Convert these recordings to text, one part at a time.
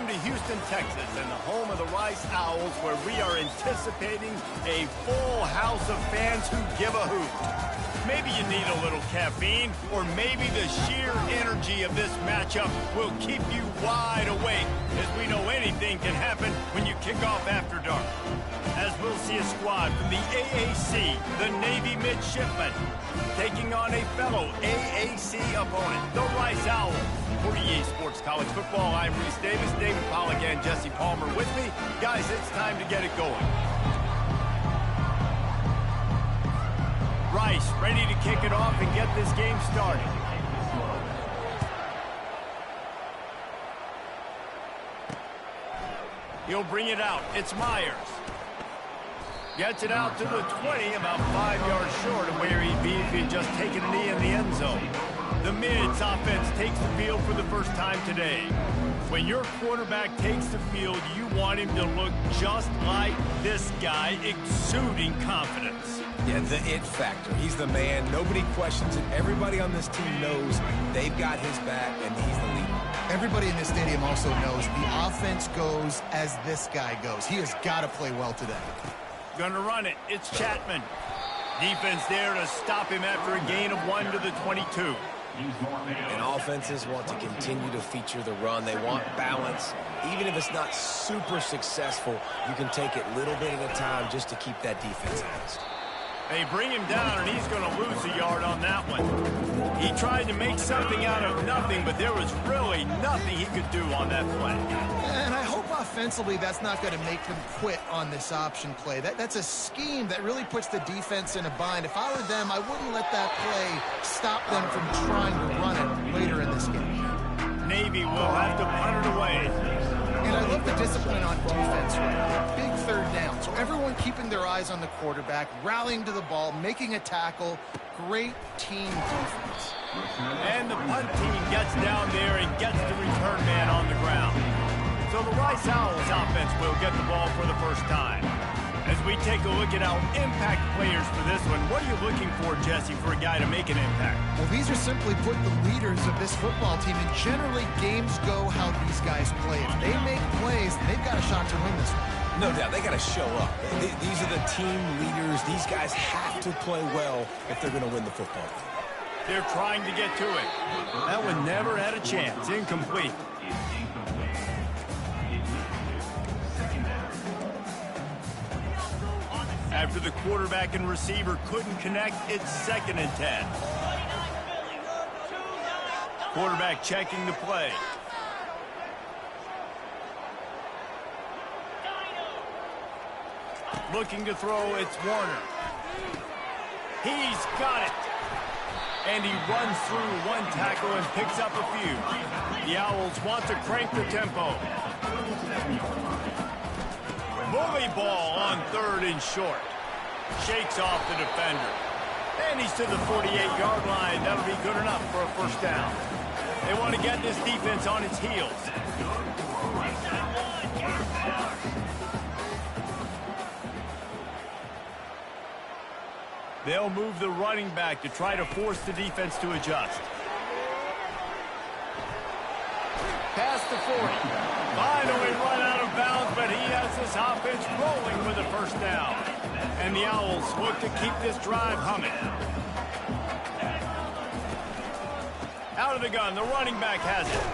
Welcome to Houston, Texas, and the home of the Rice Owls, where we are anticipating a full house of fans who give a hoot. Maybe you need a little caffeine, or maybe the sheer energy of this matchup will keep you wide awake, as we know anything can happen when you kick off after dark. As we'll see a squad from the AAC, the Navy Midshipmen, taking on a fellow AAC opponent, the Rice Owls. For EA Sports College Football, I'm Reese Davis, David Pollack, and Jesse Palmer with me. Guys, it's time to get it going. Rice ready to kick it off and get this game started. He'll bring it out. It's Myers. Gets it out to the 20, about 5 yards short of where he'd be if he'd just taken a knee in the end zone. The Mids offense takes the field for the first time today. When your quarterback takes the field, you want him to look just like this guy, exuding confidence. Yeah, the it factor. He's the man. Nobody questions it. Everybody on this team knows they've got his back, and he's the leader. Everybody in this stadium also knows the offense goes as this guy goes. He has got to play well today. Gonna run it. It's Chapman. Defense there to stop him after a gain of 1 to the 22. And offenses want to continue to feature the run. They want balance. Even if it's not super successful, you can take it little bit at a time just to keep that defense honest. They bring him down, and he's going to lose a yard on that one. He tried to make something out of nothing, but there was really nothing he could do on that play. And I hope offensively that's not going to make them quit on this option play. That's a scheme that really puts the defense in a bind. If I were them, I wouldn't let that play stop them from trying to run it later in this game. Navy will have to punt it away. And I love the discipline on defense right now. Big third down. So everyone keeping their eyes on the quarterback, rallying to the ball, making a tackle. Great team defense. And the punt team gets down there and gets the return man on the ground. So the Rice Owls offense will get the ball for the first time. As we take a look at our impact players for this one, what are you looking for, Jesse, for a guy to make an impact? Well, these are simply put the leaders of this football team, and generally games go how these guys play. If they make plays, they've got a shot to win this one. No doubt, they got to show up. These are the team leaders. These guys have to play well if they're going to win the football game. They're trying to get to it. That one never had a chance. Incomplete. After the quarterback and receiver couldn't connect, it's 2nd and 10. Quarterback checking the play. Looking to throw, it's Warner. He's got it. And he runs through one tackle and picks up a few. The Owls want to crank the tempo. Bully ball on 3rd and short. Shakes off the defender. And he's to the 48-yard line. That'll be good enough for a first down. They want to get this defense on its heels. They'll move the running back to try to force the defense to adjust. Past the 40. Finally run out of bounds, but he has this offense rolling with a first down. And the Owls look to keep this drive humming. Out of the gun, the running back has it.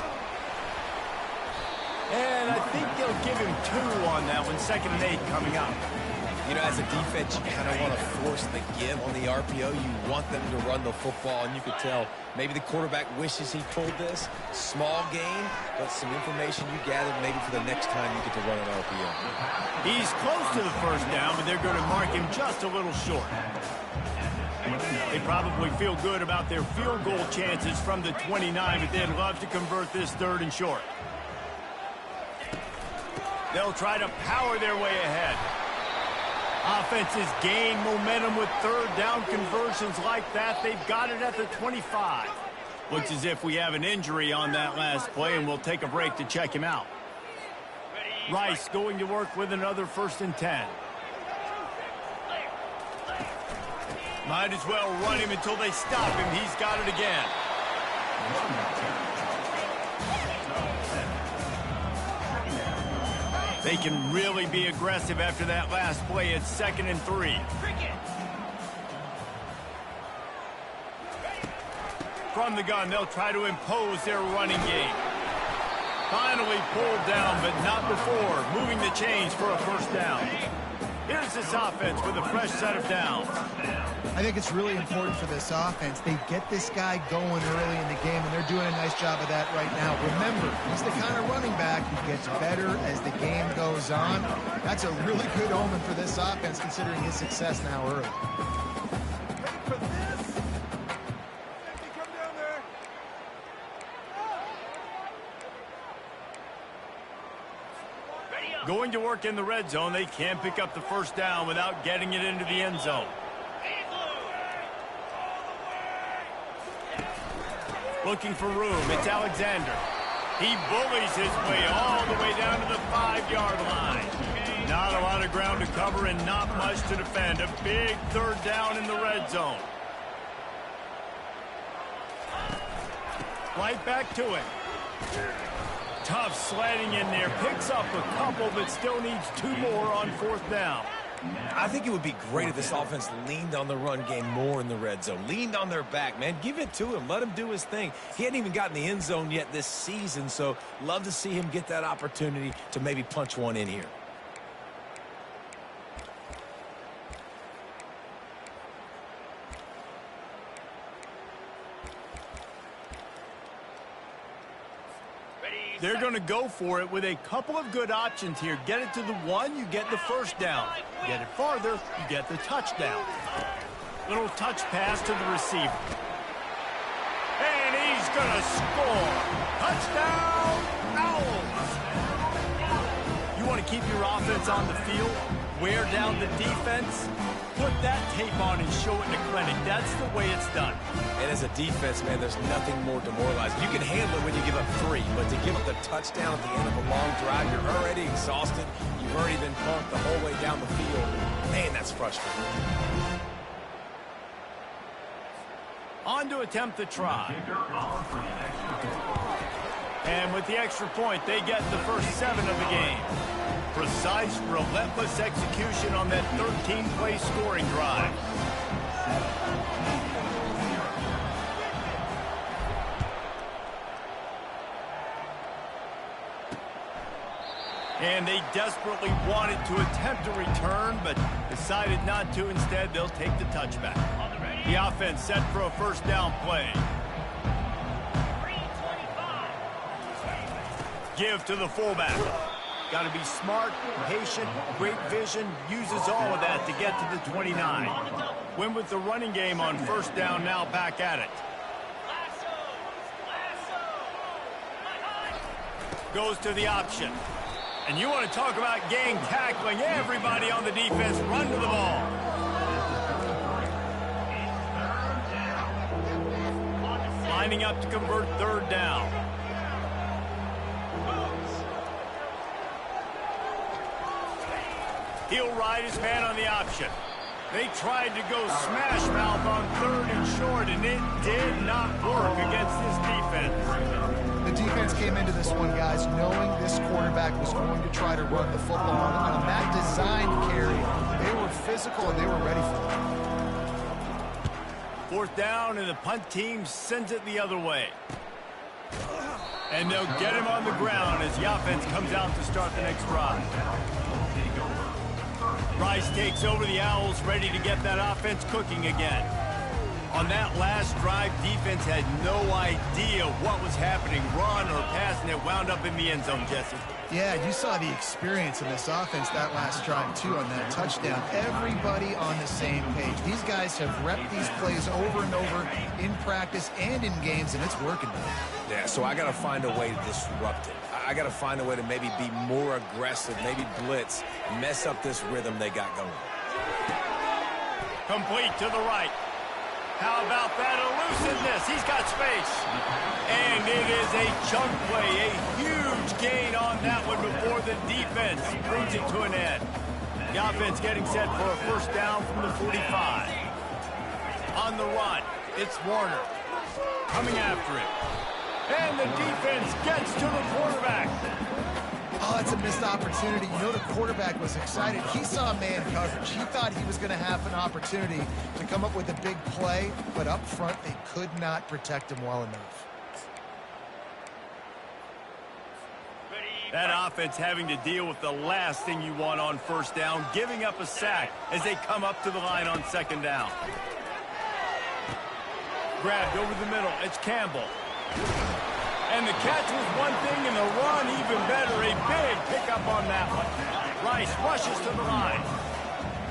And I think they'll give him 2 on that one. 2nd and 8 coming up. You know, as a defense, you kind of want to force the give on the RPO. You want them to run the football, and you could tell maybe the quarterback wishes he pulled this. Small gain, but some information you gathered maybe for the next time you get to run an RPO. He's close to the first down, but they're going to mark him just a little short. They probably feel good about their field goal chances from the 29, but they'd love to convert this 3rd and short. They'll try to power their way ahead. Offenses gain momentum with 3rd down conversions like that. They've got it at the 25. Looks as if we have an injury on that last play, and we'll take a break to check him out. Rice going to work with another 1st and 10. Might as well run him until they stop him. He's got it again. They can really be aggressive after that last play. It's 2nd and 3. From the gun, they'll try to impose their running game. Finally pulled down, but not before moving the chains for a first down. Here's this offense with a fresh set of downs. I think it's really important for this offense. They get this guy going early in the game, and they're doing a nice job of that right now. Remember, he's the kind of running back who gets better as the game goes on. That's a really good omen for this offense, considering his success now early. Going to work in the red zone, they can't pick up the first down without getting it into the end zone. Looking for room, it's Alexander. He bullies his way all the way down to the 5-yard line. Not a lot of ground to cover and not much to defend. A big 3rd down in the red zone. Right back to it. Tough sledding in there. Picks up a couple, but still needs 2 more on 4th down. I think it would be great if this offense leaned on the run game more in the red zone. Leaned on their back, man. Give it to him. Let him do his thing. He hadn't even gotten the end zone yet this season, so love to see him get that opportunity to maybe punch one in here. They're going to go for it with a couple of good options here. Get it to the 1, you get the first down. Get it farther, you get the touchdown. Little touch pass to the receiver. And he's going to score. Touchdown, Owls! You want to keep your offense on the field? Wear down the defense? Put that tape on and show it in the clinic. That's the way it's done. And as a defense, man, there's nothing more demoralizing. You can handle it when you give up 3, but to give up the touchdown at the end of a long drive, you're already exhausted. You've already been pumped the whole way down the field. Man, that's frustrating. On to attempt the try. And with the extra point, they get the first 7 of the game. Precise, relentless execution on that 13-play scoring drive. And they desperately wanted to attempt a return, but decided not to. Instead, they'll take the touchback. The offense set for a first down play. Give to the fullback. Got to be smart, patient, great vision, uses all of that to get to the 29. Win with the running game on first down, now back at it. Goes to the option. And you want to talk about gang tackling. Everybody on the defense run to the ball. Lining up to convert 3rd down. He'll ride his man on the option. They tried to go smash mouth on 3rd and short, and it did not work against this defense. The defense came into this one, guys, knowing this quarterback was going to try to run the football. On that designed carry, they were physical and they were ready for it. 4th down, and the punt team sends it the other way. And they'll get him on the ground as the offense comes out to start the next drive. Rice takes over the Owls, ready to get that offense cooking again. On that last drive, defense had no idea what was happening, run or pass, and it wound up in the end zone, Jesse. Yeah, you saw the experience in this offense that last drive, too, on that touchdown. Everybody on the same page. These guys have repped these plays over and over in practice and in games, and it's working. Yeah, so I got to find a way to disrupt it. I got to find a way to maybe be more aggressive, maybe blitz, mess up this rhythm they got going. Complete to the right. How about that elusiveness? He's got space. And it is a chunk play, a huge gain on that one before the defense brings it to an end. The offense getting set for a first down from the 45. On the run, it's Warner coming after it. And the defense gets to the quarterback. Oh, that's a missed opportunity. You know the quarterback was excited. He saw man coverage. He thought he was going to have an opportunity to come up with a big play, but up front they could not protect him well enough. That offense having to deal with the last thing you want on first down, giving up a sack as they come up to the line on second down. Grabbed over the middle. It's Campbell. And the catch was one thing, and the run even better. A big pickup on that one. Rice rushes to the line.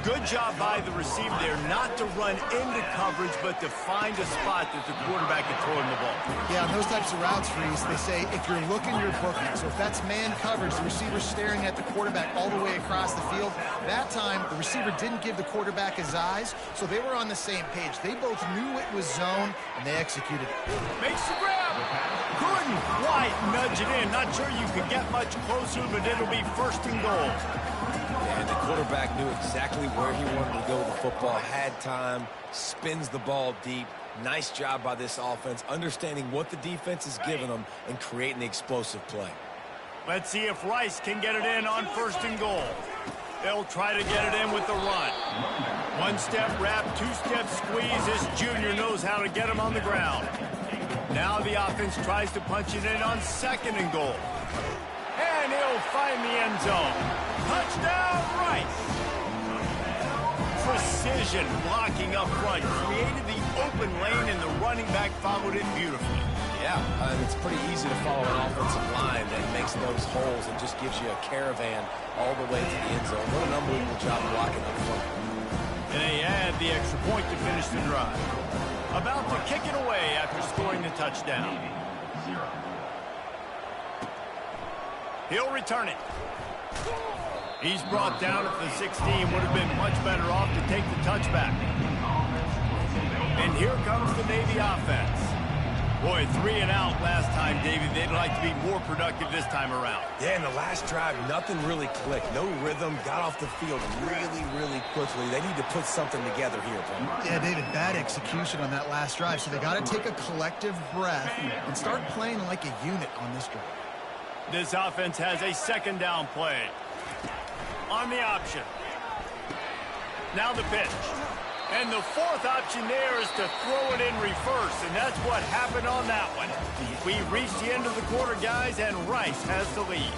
Good job by the receiver there not to run into coverage, but to find a spot that the quarterback can throw him the ball. Yeah, on those types of routes, Reese, they say if you're looking, you're booking. So if that's man coverage, the receiver's staring at the quarterback all the way across the field. That time, the receiver didn't give the quarterback his eyes, so they were on the same page. They both knew it was zone, and they executed it. Makes the grab. Couldn't quite nudge it in. Not sure you could get much closer, but it'll be first and goal. And the quarterback knew exactly where he wanted to go with the football, had time, spins the ball deep. Nice job by this offense, understanding what the defense is giving them and creating the explosive play. Let's see if Rice can get it in on first and goal. They'll try to get it in with the run. One-step wrap, two-step squeeze. This junior knows how to get him on the ground. Now the offense tries to punch it in on second and goal. And he'll find the end zone. Touchdown, Rice! Precision blocking up front. Created the open lane, and the running back followed it beautifully. Yeah, it's pretty easy to follow an offensive line that makes those holes and just gives you a caravan all the way to the end zone. What an unbelievable job blocking up front. And they add the extra point to finish the drive. About to kick it away after scoring the touchdown. He'll return it. He's brought down at the 16. Would have been much better off to take the touchback. And here comes the Navy offense. Boy, 3 and out last time, Davey. They'd like to be more productive this time around. Yeah, in the last drive, nothing really clicked. No rhythm, got off the field really, really quickly. They need to put something together here, Paul. Yeah, David, bad execution on that last drive. So they got to take a collective breath and start playing like a unit on this drive. This offense has a second down play. On the option. Now the pitch. And the fourth option there is to throw it in reverse, and that's what happened on that one. We reached the end of the quarter, guys, and Rice has the lead.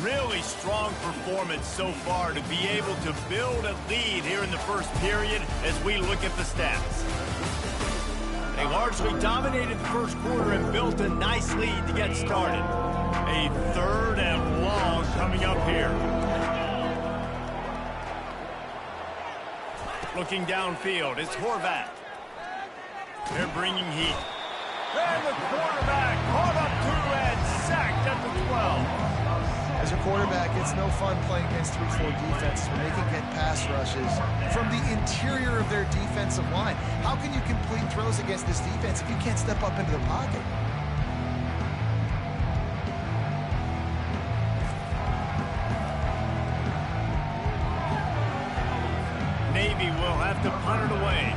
Really strong performance so far to be able to build a lead here in the first period as we look at the stats. They largely dominated the first quarter and built a nice lead to get started. A third and long coming up here. Looking downfield, it's Horvat. They're bringing heat. And the quarterback caught up to and sacked at the 12. As a quarterback, it's no fun playing against 3-4 defenses when they can get pass rushes from the interior of their defensive line. How can you complete throws against this defense if you can't step up into the pocket? Navy will have to punt it away.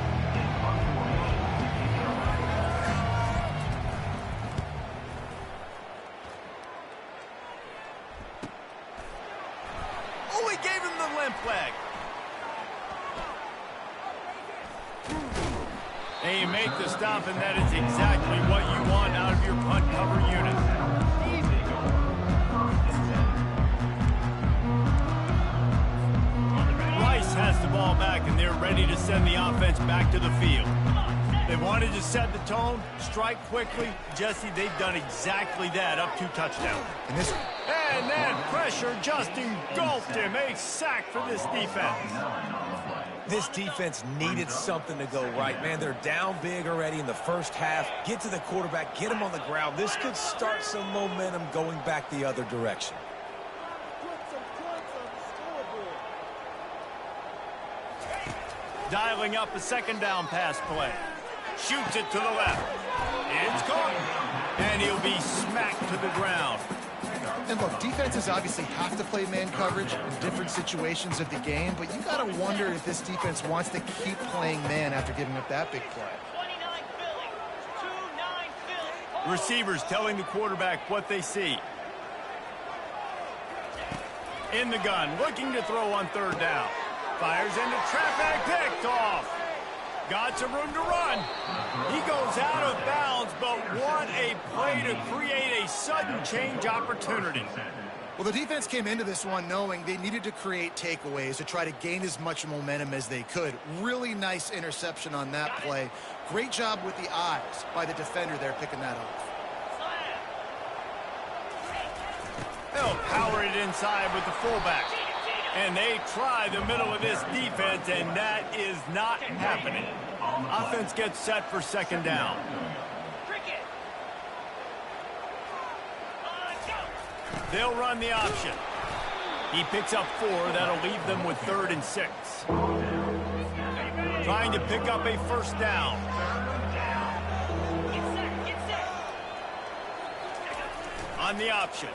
Oh, he gave him the limp leg. And you make the stop, and that is exactly what you want out of your punt cover unit. Rice has the ball back, and they're ready to send the offense back to the field. They wanted to set the tone, strike quickly. Jesse, they've done exactly that, up 2 touchdowns. And that pressure just engulfed him. A sack for this defense. This defense needed something to go right, man. They're down big already in the first half. Get to the quarterback, get him on the ground. This could start some momentum going back the other direction. Dialing up a second down pass play. Shoots it to the left. It's caught. And he'll be smacked to the ground. And look, defenses obviously have to play man coverage in different situations of the game, but you got to wonder if this defense wants to keep playing man after giving up that big play. Receivers telling the quarterback what they see. In the gun, looking to throw on third down. Fires into traffic, picked off. Got some room to run. He goes out of bounds, but what a play to create a sudden change opportunity. Well, the defense came into this one knowing they needed to create takeaways to try to gain as much momentum as they could. Really nice interception on that play. Great job with the eyes by the defender there picking that off. They'll power it inside with the fullback. And they try the middle of this defense, and that is not happening. Offense gets set for second down. They'll run the option. He picks up 4. That'll leave them with 3rd and 6. Trying to pick up a first down. On the option.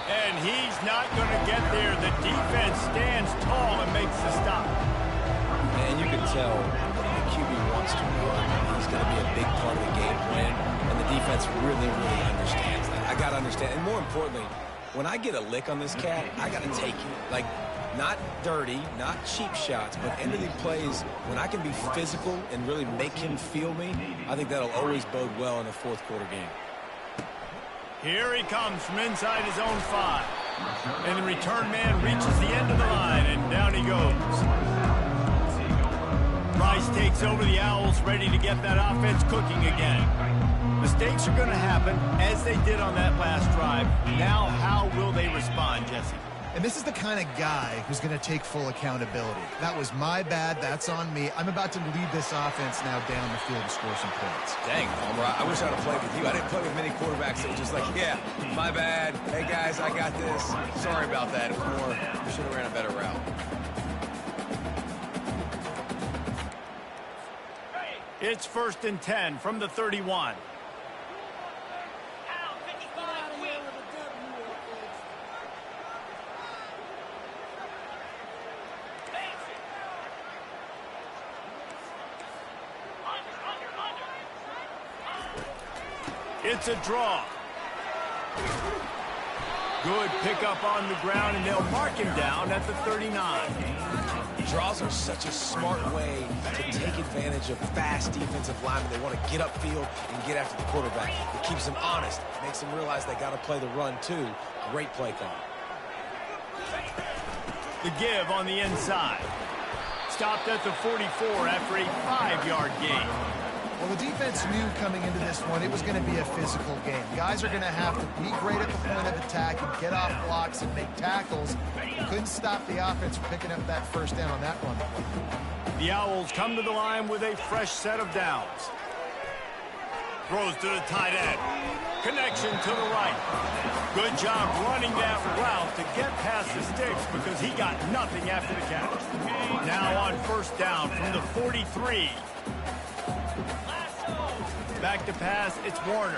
And he's not going to get there. The defense stands tall and makes the stop. And you can tell the QB wants to run. He's going to be a big part of the game plan, and the defense really, really understands that. I got to understand. And more importantly, when I get a lick on this cat, I got to take it. Like, not dirty, not cheap shots, but end of the plays, when I can be physical and really make him feel me, I think that'll always bode well in a fourth quarter game. Here he comes from inside his own 5. And the return man reaches the end of the line, and down he goes. Rice takes over the Owls, ready to get that offense cooking again. Mistakes are going to happen, as they did on that last drive. Now, how will they respond, Jesse? And this is the kind of guy who's going to take full accountability. That was my bad. That's on me. I'm about to lead this offense now down the field and score some points. Dang, Palmer, I wish I'd have played with you. I didn't play with many quarterbacks that were just like, yeah, my bad. Hey, guys, I got this. Sorry about that. It was more, we should have ran a better route. It's 1st and 10 from the 31. It's a draw. Good pickup on the ground, and they'll mark him down at the 39. Draws are such a smart way to take advantage of fast defensive linemen. They want to get upfield and get after the quarterback. It keeps them honest, makes them realize they got to play the run too. Great play call. The give on the inside. Stopped at the 44 after a 5-yard gain. Well, the defense knew coming into this one it was going to be a physical game. Guys are going to have to be great at the point of attack and get off blocks and make tackles. Couldn't stop the offense from picking up that first down on that run play. The Owls come to the line with a fresh set of downs. Throws to the tight end. Connection to the right. Good job running that route to get past the sticks because he got nothing after the catch. Now on first down from the 43. Back to pass, it's Warner.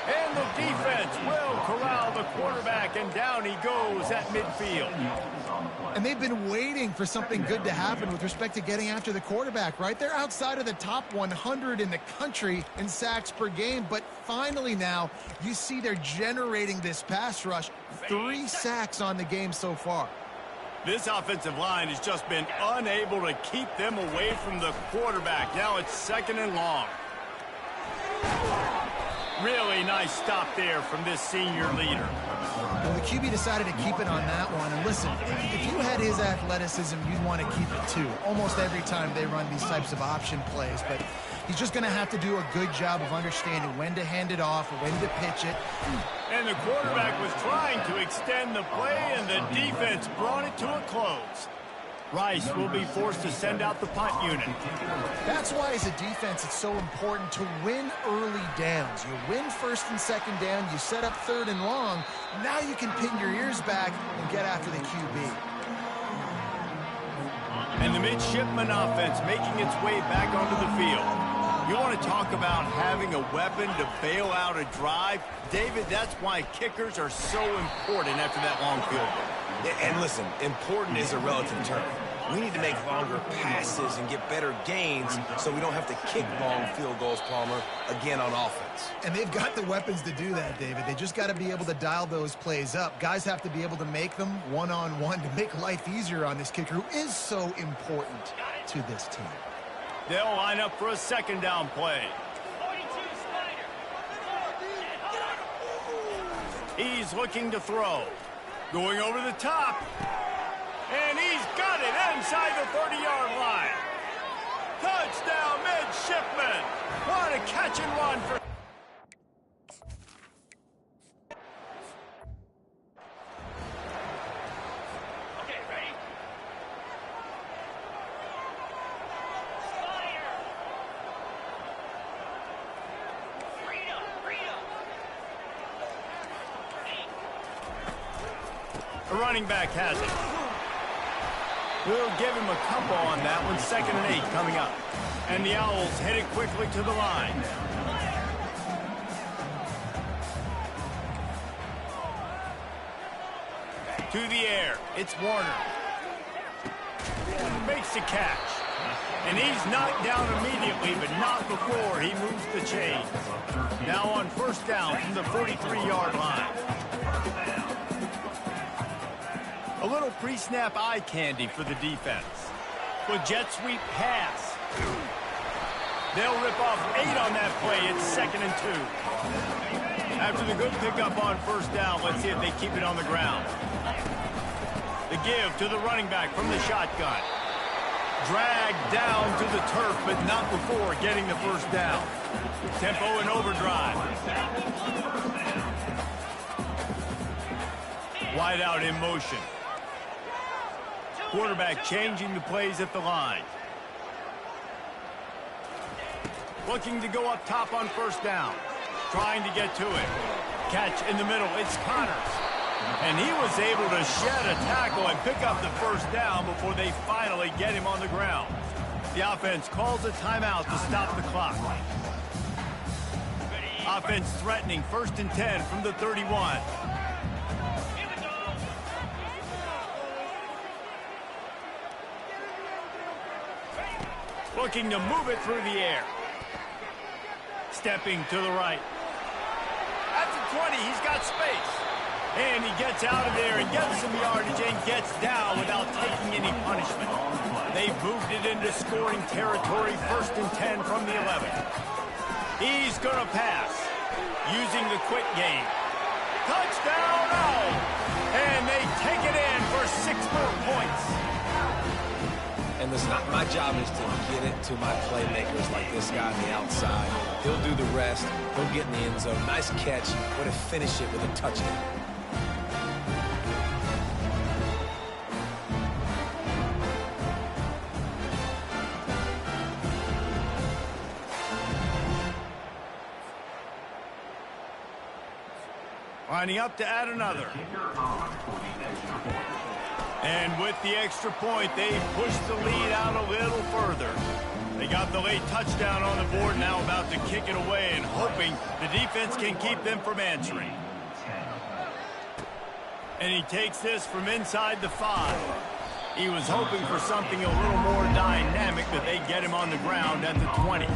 And the defense will corral the quarterback, and down he goes at midfield. And they've been waiting for something good to happen with respect to getting after the quarterback, right? They're outside of the top 100 in the country in sacks per game, but finally now you see they're generating this pass rush. 3 sacks on the game so far. This offensive line has just been unable to keep them away from the quarterback. Now it's 2nd and long. Really nice stop there from this senior leader. Well, the QB decided to keep it on that one. And listen, if you had his athleticism, you'd want to keep it too. Almost every time they run these types of option plays. But he's just going to have to do a good job of understanding when to hand it off, when to pitch it. And the quarterback was trying to extend the play, and the defense brought it to a close. Rice will be forced to send out the punt unit. That's why, as a defense, it's so important to win early downs. You win 1st and 2nd down, you set up 3rd and long. Now you can pin your ears back and get after the QB. And the midshipman offense making its way back onto the field. You want to talk about having a weapon to bail out a drive? David, that's why kickers are so important after that long field goal. And listen, important is a relative term. We need to make longer passes and get better gains so we don't have to kick long field goals, Palmer, again on offense. And they've got the weapons to do that, David. They just got to be able to dial those plays up. Guys have to be able to make them one-on-one to make life easier on this kicker who is so important to this team. They'll line up for a second down play. He's looking to throw. Going over the top. And he's got it inside the 30-yard line. Touchdown, midshipman. What a catch and run for... Okay, ready? The running back has it. We'll give him a couple on that one. 2nd and 8 coming up. And the Owls headed quickly to the line. To the air. It's Warner. Makes the catch. And he's knocked down immediately, but not before he moves the chains. Now on 1st down from the 43-yard line. A little pre-snap eye candy for the defense. But jet sweep pass. They'll rip off 8 on that play. It's 2nd and 2. After the good pickup on 1st down, let's see if they keep it on the ground. The give to the running back from the shotgun. Dragged down to the turf, but not before getting the 1st down. Tempo and overdrive. Wide out in motion. Quarterback changing the plays at the line. Looking to go up top on 1st down. Trying to get to it. Catch in the middle. It's Connors. And he was able to shed a tackle and pick up the 1st down before they finally get him on the ground. The offense calls a timeout to stop the clock. Offense threatening 1st and 10 from the 31. Looking to move it through the air. Stepping to the right. At the 20, he's got space. And he gets out of there and gets some yardage and gets down without taking any punishment. They've moved it into scoring territory, 1st and 10 from the 11. He's going to pass. Using the quick game. Touchdown, oh! And they take it in for 6 more points. And listen, my job is to get it to my playmakers like this guy on the outside. He'll do the rest. He'll get in the end zone. Nice catch. Way to finish it with a touchdown. Lining up to add another. And with the extra point, they push the lead out a little further. They got the late touchdown on the board, now about to kick it away and hoping the defense can keep them from answering. And he takes this from inside the 5. He was hoping for something a little more dynamic, but they get him on the ground at the 20.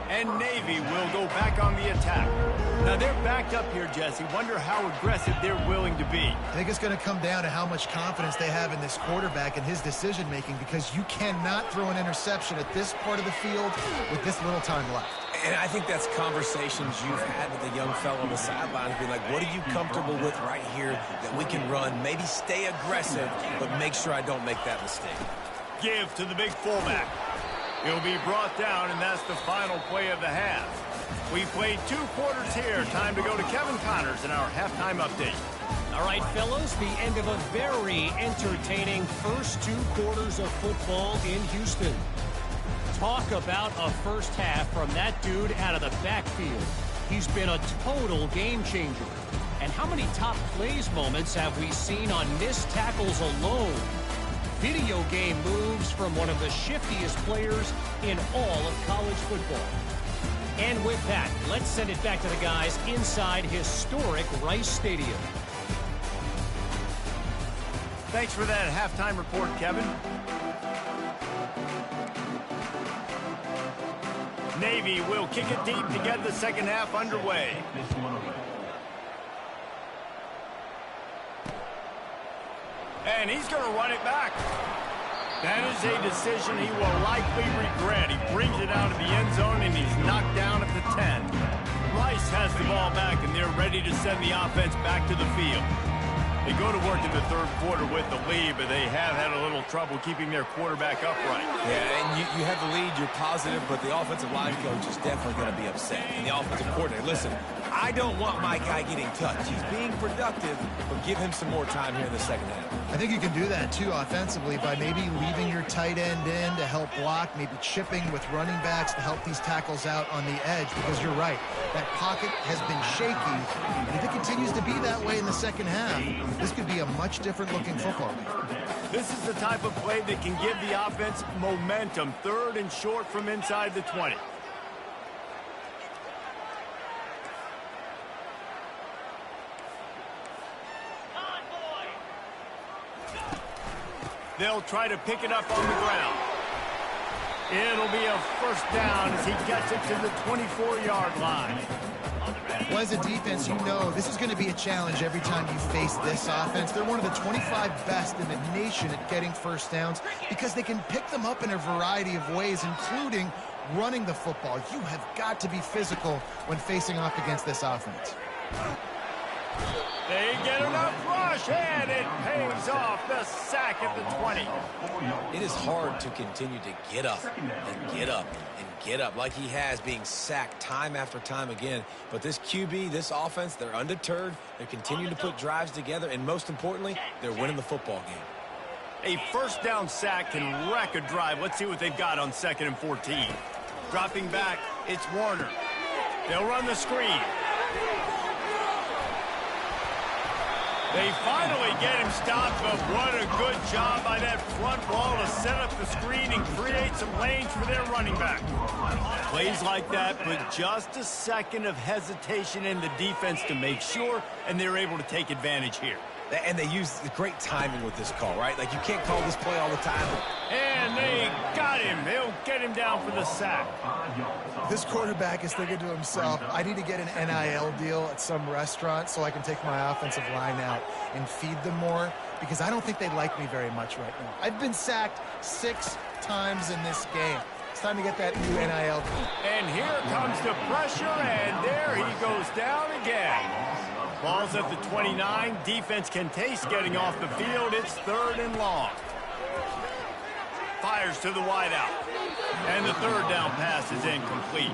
And Navy will go back on the attack. Now they're backed up here, Jesse. Wonder how aggressive they're willing to be. I think it's going to come down to how much confidence they have in this quarterback and his decision-making, because you cannot throw an interception at this part of the field with this little time left. And I think that's conversations you've had with the young fellow on the sidelines, being like, what are you comfortable with right here that we can run? Maybe stay aggressive, but make sure I don't make that mistake. Give to the big fullback. He'll be brought down, and that's the final play of the half. We played 2 quarters here. Time to go to Kevin Connors in our halftime update. All right, fellas, the end of a very entertaining first 2 quarters of football in Houston. Talk about a first half from that dude out of the backfield. He's been a total game changer. And how many top plays moments have we seen on missed tackles alone? Video game moves from one of the shiftiest players in all of college football. And with that, let's send it back to the guys inside historic Rice Stadium. Thanks for that halftime report, Kevin. Navy will kick it deep to get the second half underway. And he's going to run it back. That is a decision he will likely regret. He brings it out of the end zone, and he's knocked down at the 10. Rice has the ball back, and they're ready to send the offense back to the field. They go to work in the third quarter with the lead, but they have had a little trouble keeping their quarterback upright. Yeah, and you have the lead, you're positive, but the offensive line coach is definitely going to be upset. And the offensive coordinator, listen, I don't want my guy getting touched. He's being productive, but give him some more time here in the second half. I think you can do that, too, offensively, by maybe leaving your tight end in to help block, maybe chipping with running backs to help these tackles out on the edge, because you're right. That pocket has been shaky, and if it continues to be that way in the second half, this could be a much different-looking football game. This is the type of play that can give the offense momentum. Third and short from inside the 20. They'll try to pick it up on the ground. It'll be a first down as he gets it to the 24-yard line. Well, as a defense, you know this is going to be a challenge every time you face this offense. They're one of the 25 best in the nation at getting first downs because they can pick them up in a variety of ways, including running the football. You have got to be physical when facing off against this offense. They get enough rush, and it pays off the sack at the 20. It is hard to continue to get up and get up and get up like he has, being sacked time after time again. But this QB, this offense, they're undeterred. They're continuing to put drives together, and most importantly, they're winning the football game. A first down sack can wreck a drive. Let's see what they've got on 2nd and 14. Dropping back, it's Warner. They'll run the screen. They finally get him stopped, but what a good job by that front wall to set up the screen and create some lanes for their running back. Plays like that, but just a second of hesitation in the defense to make sure, and they're able to take advantage here. And they use the great timing with this call, right? Like, you can't call this play all the time. And they got him. They'll get him down for the sack. This quarterback is thinking to himself, I need to get an NIL deal at some restaurant so I can take my offensive line out and feed them more, because I don't think they like me very much right now. I've been sacked 6 times in this game. It's time to get that new NIL deal. And here comes the pressure, and there he goes down again. Ball's at the 29. Defense can taste getting off the field. It's 3rd and long. Fires to the wideout. And the 3rd down pass is incomplete.